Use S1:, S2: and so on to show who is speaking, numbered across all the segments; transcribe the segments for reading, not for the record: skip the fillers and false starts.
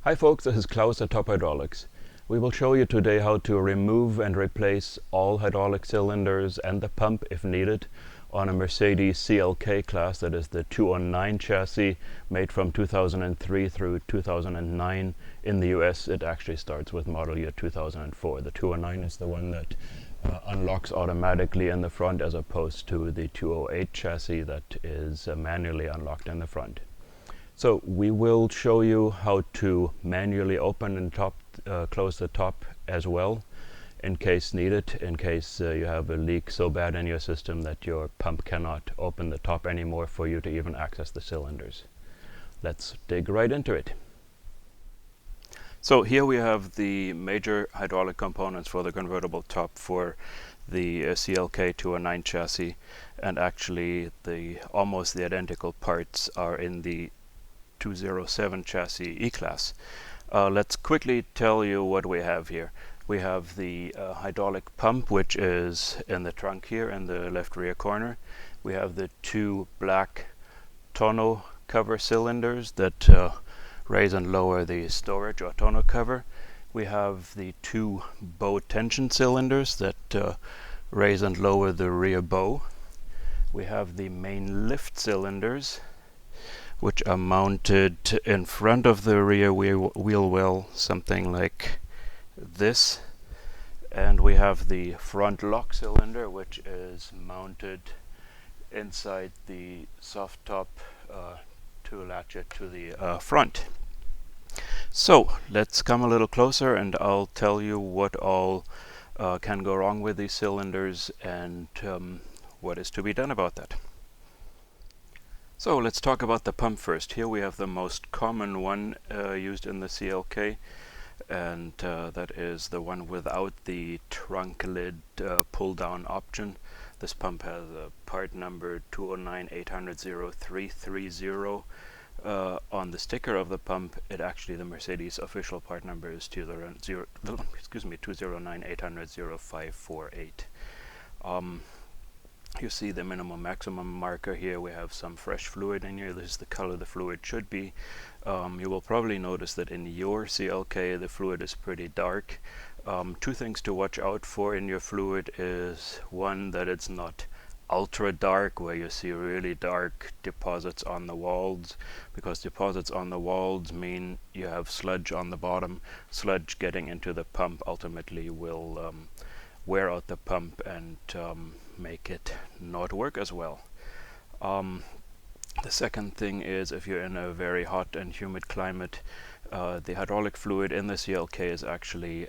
S1: Hi folks, this is Klaus at Top Hydraulics. We will show you today how to remove and replace all hydraulic cylinders and the pump if needed on a Mercedes CLK-Class, that is the 209 chassis, made from 2003 through 2009. In the US it actually starts with model year 2004. The 209 is the one that unlocks automatically in the front, as opposed to the 208 chassis that is manually unlocked in the front. So we will show you how to manually open and close the top as well, in case needed, in case you have a leak so bad in your system that your pump cannot open the top anymore for you to even access the cylinders. Let's dig right into it. So here we have the major hydraulic components for the convertible top for the CLK-209 chassis, and actually almost the identical parts are in the 207 chassis E-Class. Let's quickly tell you what we have here. We have the hydraulic pump, which is in the trunk here in the left rear corner. We have the two black tonneau cover cylinders that raise and lower the storage or tonneau cover. We have the two bow tension cylinders that raise and lower the rear bow. We have the main lift cylinders, which are mounted in front of the rear wheel well, something like this. And we have the front lock cylinder, which is mounted inside the soft top to latch it to the front. So let's come a little closer and I'll tell you what all can go wrong with these cylinders and what is to be done about that. So let's talk about the pump first. Here we have the most common one used in the CLK, and that is the one without the trunk lid pull down option. This pump has a part number 209-800-0330 on the sticker of the pump. The Mercedes official part number is 209-800-0548. You see the minimum maximum marker here. We have some fresh fluid in here. This is the color the fluid should be. You will probably notice that in your CLK the fluid is pretty dark. Two things to watch out for in your fluid is, one, that it's not ultra dark where you see really dark deposits on the walls, because deposits on the walls mean you have sludge on the bottom. Sludge getting into the pump ultimately will wear out the pump and make it not work as well. The second thing is, if you're in a very hot and humid climate, the hydraulic fluid in the CLK is actually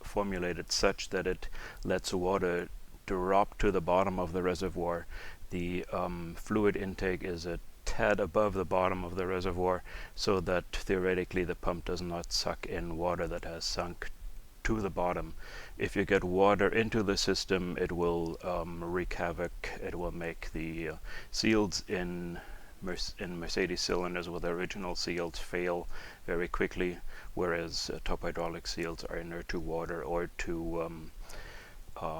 S1: formulated such that it lets water drop to the bottom of the reservoir. The fluid intake is a tad above the bottom of the reservoir, so that theoretically the pump does not suck in water that has sunk to the bottom. If you get water into the system, it will wreak havoc. It will make the seals in Mercedes cylinders with original seals fail very quickly, whereas top hydraulic seals are inert to water or to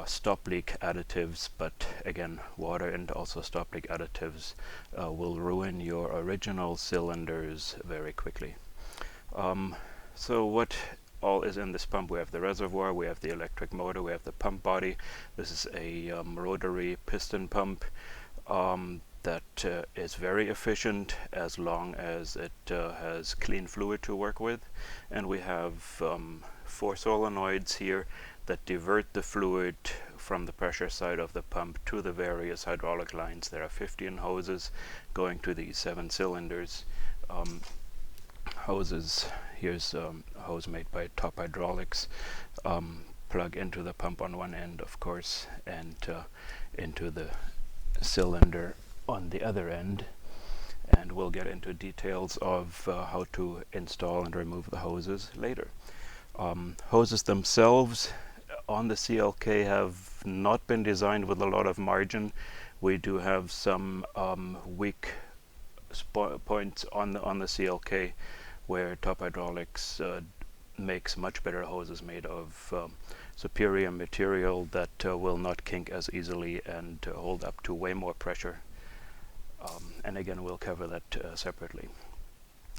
S1: stop leak additives. But again, water and also stop leak additives will ruin your original cylinders very quickly. So what all is in this pump? We have the reservoir, we have the electric motor, we have the pump body. This is a rotary piston pump that is very efficient as long as it has clean fluid to work with. And we have 4 solenoids here that divert the fluid from the pressure side of the pump to the various hydraulic lines. There are 15 hoses going to these 7 cylinders. Hoses, here's a hose made by Top Hydraulics. Plug into the pump on one end, of course, and into the cylinder on the other end. And we'll get into details of how to install and remove the hoses later. Hoses themselves on the CLK have not been designed with a lot of margin. We do have some weak points on the CLK where Top Hydraulics makes much better hoses made of superior material that will not kink as easily and hold up to way more pressure. And again, we'll cover that separately.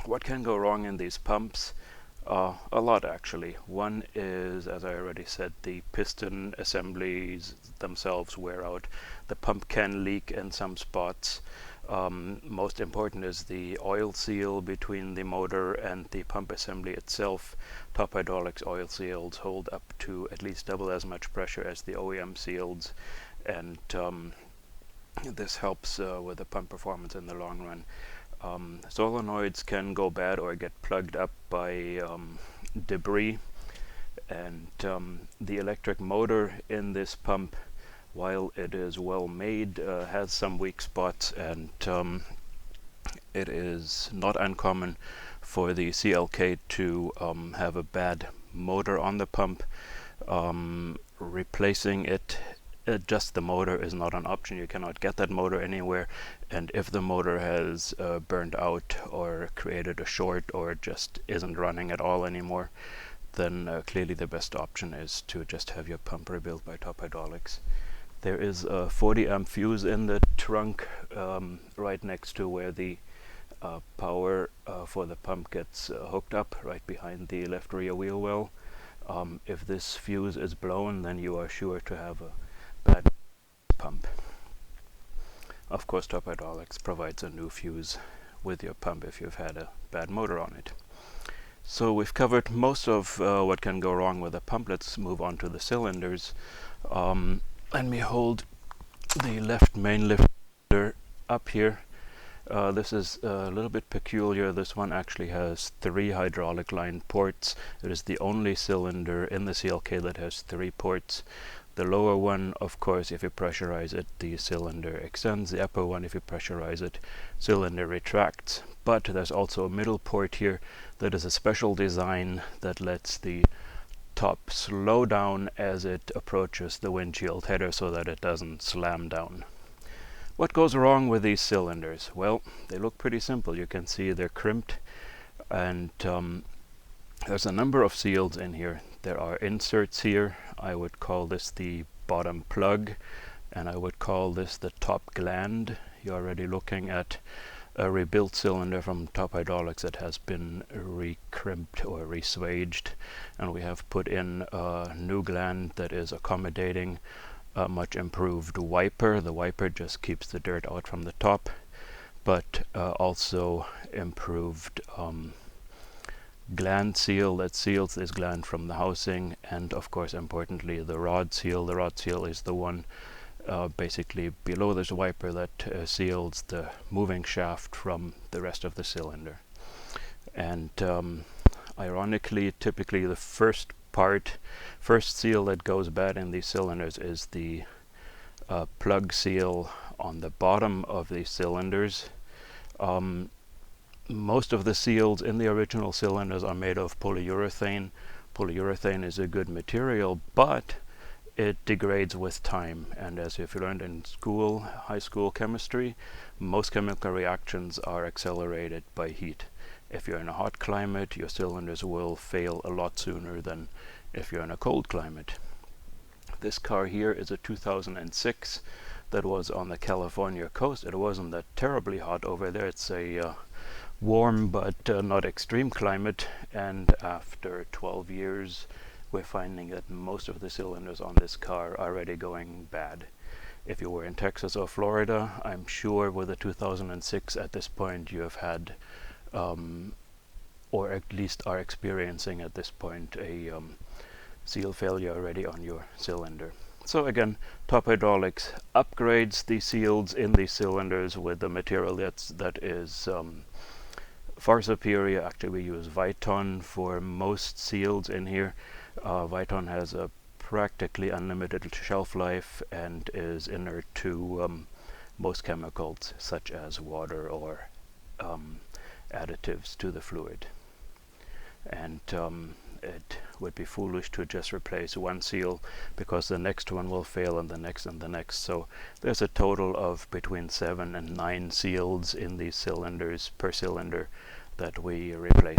S1: What can go wrong in these pumps? A lot actually. One is, as I already said, the piston assemblies themselves wear out. The pump can leak in some spots. Most important is the oil seal between the motor and the pump assembly itself. Top hydraulics oil seals hold up to at least double as much pressure as the OEM seals, and this helps with the pump performance in the long run. Solenoids can go bad or get plugged up by debris, and the electric motor in this pump, while it is well made, has some weak spots, and it is not uncommon for the CLK to have a bad motor on the pump. Replacing it, just the motor, is not an option. You cannot get that motor anywhere, and if the motor has burned out or created a short or just isn't running at all anymore, then clearly the best option is to just have your pump rebuilt by Top Hydraulics. There is a 40 amp fuse in the trunk right next to where the power for the pump gets hooked up, right behind the left rear wheel well. If this fuse is blown, then you are sure to have a bad pump. Of course, Top Hydraulics provides a new fuse with your pump if you've had a bad motor on it. So we've covered most of what can go wrong with a pump. Let's move on to the cylinders. Let me hold the left main lifter up here. This is a little bit peculiar. This one actually has 3 hydraulic line ports. It is the only cylinder in the CLK that has 3 ports. The lower one, of course, if you pressurize it, the cylinder extends. The upper one, if you pressurize it, cylinder retracts. But there's also a middle port here that is a special design that lets the top slow down as it approaches the windshield header so that it doesn't slam down. What goes wrong with these cylinders? Well, they look pretty simple. You can see they're crimped, and there's a number of seals in here. There are inserts here. I would call this the bottom plug, and I would call this the top gland. You're already looking at a rebuilt cylinder from Top Hydraulics that has been re-crimped or re-swaged, and we have put in a new gland that is accommodating a much improved wiper. The wiper just keeps the dirt out from the top, but also improved gland seal that seals this gland from the housing, and of course importantly the rod seal. The rod seal is the one basically below this wiper that seals the moving shaft from the rest of the cylinder. And ironically, typically the first seal that goes bad in these cylinders is the plug seal on the bottom of these cylinders. Most of the seals in the original cylinders are made of polyurethane. Polyurethane is a good material, but it degrades with time, and as if you learned in school, high school chemistry, most chemical reactions are accelerated by heat. If you're in a hot climate, your cylinders will fail a lot sooner than if you're in a cold climate. This car here is a 2006 that was on the California coast. It wasn't that terribly hot over there. It's a warm but not extreme climate, and after 12 years we're finding that most of the cylinders on this car are already going bad. If you were in Texas or Florida, I'm sure with a 2006 at this point you have had or at least are experiencing at this point a seal failure already on your cylinder. So again, Top Hydraulics upgrades the seals in these cylinders with the material that is far superior. Actually, we use Viton for most seals in here. Viton has a practically unlimited shelf life and is inert to most chemicals such as water or additives to the fluid. And it would be foolish to just replace one seal, because the next one will fail and the next and the next. So there's a total of between 7 and 9 seals in these cylinders per cylinder that we replace.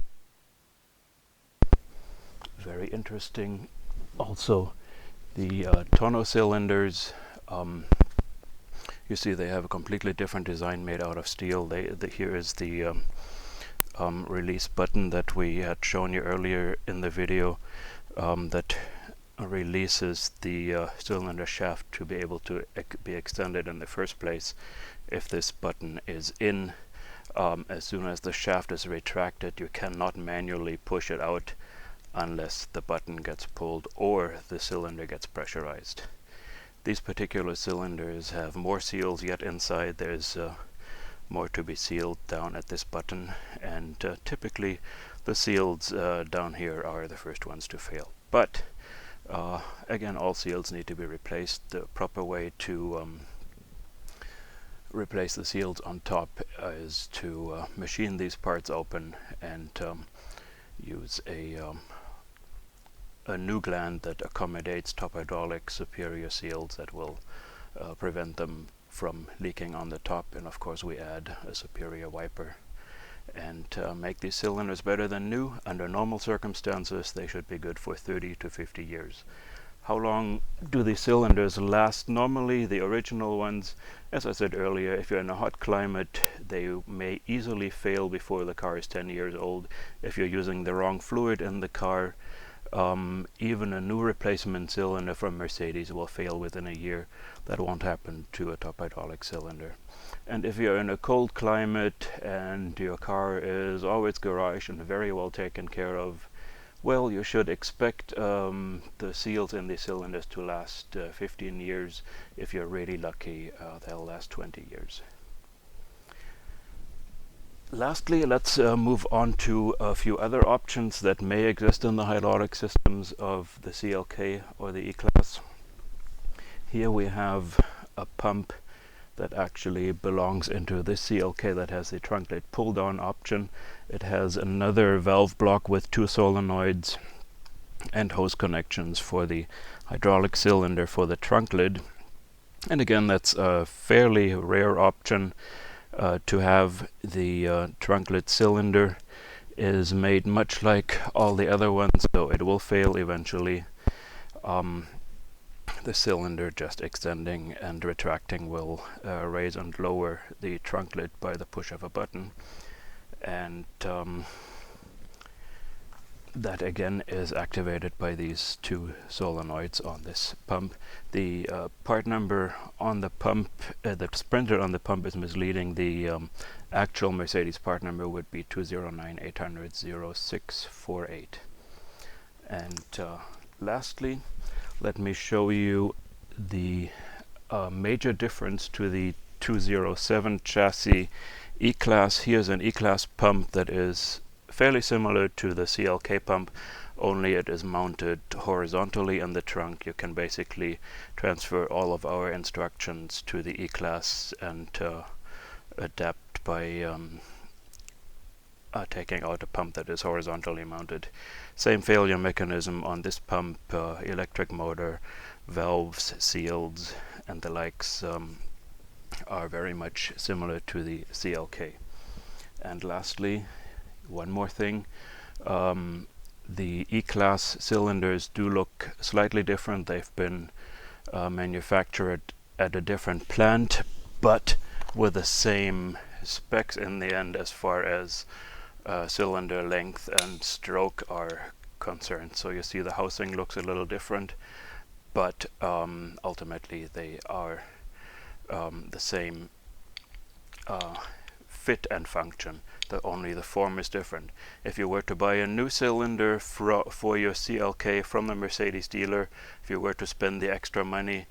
S1: Very interesting. Also, the tonneau cylinders, you see they have a completely different design made out of steel. Here is the release button that we had shown you earlier in the video that releases the cylinder shaft to be able to be extended in the first place. If this button is in, as soon as the shaft is retracted, you cannot manually push it out unless the button gets pulled or the cylinder gets pressurized. These particular cylinders have more seals yet inside. There's more to be sealed down at this button, and typically the seals down here are the first ones to fail. But again, all seals need to be replaced. The proper way to replace the seals on top is to machine these parts open and use a new gland that accommodates top hydraulic superior seals that will prevent them from leaking on the top, and of course we add a superior wiper and make these cylinders better than new. Under normal circumstances they should be good for 30 to 50 years. How long do these cylinders last? Normally the original ones, as I said earlier, if you're in a hot climate they may easily fail before the car is 10 years old. If you're using the wrong fluid in the car, even a new replacement cylinder from Mercedes will fail within a year. That won't happen to a top hydraulic cylinder. And if you're in a cold climate and your car is always garaged and very well taken care of, well, you should expect the seals in the cylinders to last 15 years. If you're really lucky, they'll last 20 years. Lastly, let's move on to a few other options that may exist in the hydraulic systems of the CLK or the E-Class. Here we have a pump that actually belongs into this CLK that has the trunklet pull down option. It has another valve block with 2 solenoids and hose connections for the hydraulic cylinder for the trunk lid. And again, that's a fairly rare option. To have the trunklet cylinder is made much like all the other ones, so it will fail eventually. The cylinder just extending and retracting will raise and lower the trunk lid by the push of a button, and that again is activated by these 2 solenoids on this pump. The part number on the pump, that's printed on the pump, is misleading. The actual Mercedes part number would be 209-800-0648. And lastly, let me show you the major difference to the 207 chassis E-Class. Here's an E-Class pump that is fairly similar to the CLK pump, only it is mounted horizontally in the trunk. You can basically transfer all of our instructions to the E-Class and adapt by taking out a pump that is horizontally mounted. Same failure mechanism on this pump, electric motor, valves, seals, and the likes are very much similar to the CLK. And lastly, one more thing, the E-Class cylinders do look slightly different. They've been manufactured at a different plant, but with the same specs in the end as far as cylinder length and stroke are concerned. So you see the housing looks a little different, but ultimately they are the same fit and function. Only the form is different. If you were to buy a new cylinder for your CLK from the Mercedes dealer, if you were to spend the extra money,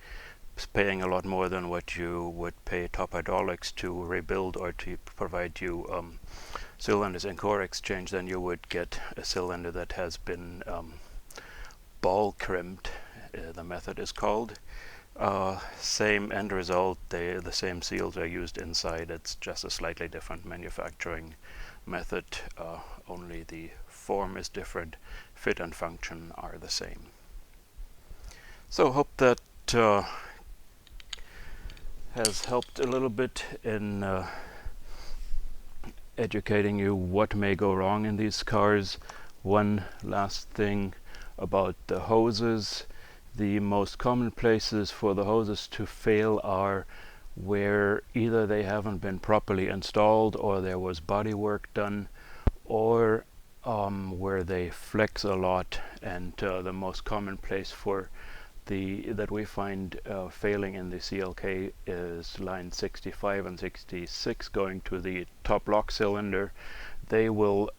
S1: paying a lot more than what you would pay Top Hydraulics to rebuild or to provide you cylinders in core exchange, then you would get a cylinder that has been ball crimped, the method is called. Same end result, the same seals are used inside. It's just a slightly different manufacturing method, only the form is different, fit and function are the same. So hope that has helped a little bit in educating you what may go wrong in these cars. One last thing about the hoses. The most common places for the hoses to fail are where either they haven't been properly installed or there was body work done, or where they flex a lot, and the most common place for that we find failing in the CLK is line 65 and 66 going to the top lock cylinder. They will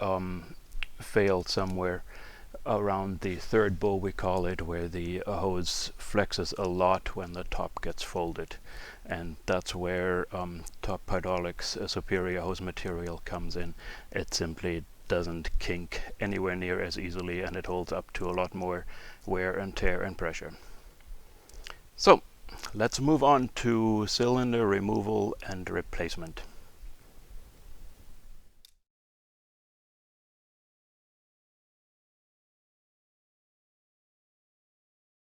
S1: fail somewhere around the third bow, we call it, where the hose flexes a lot when the top gets folded, and that's where top hydraulics superior hose material comes in. It simply doesn't kink anywhere near as easily, and it holds up to a lot more wear and tear and pressure. So let's move on to cylinder removal and replacement.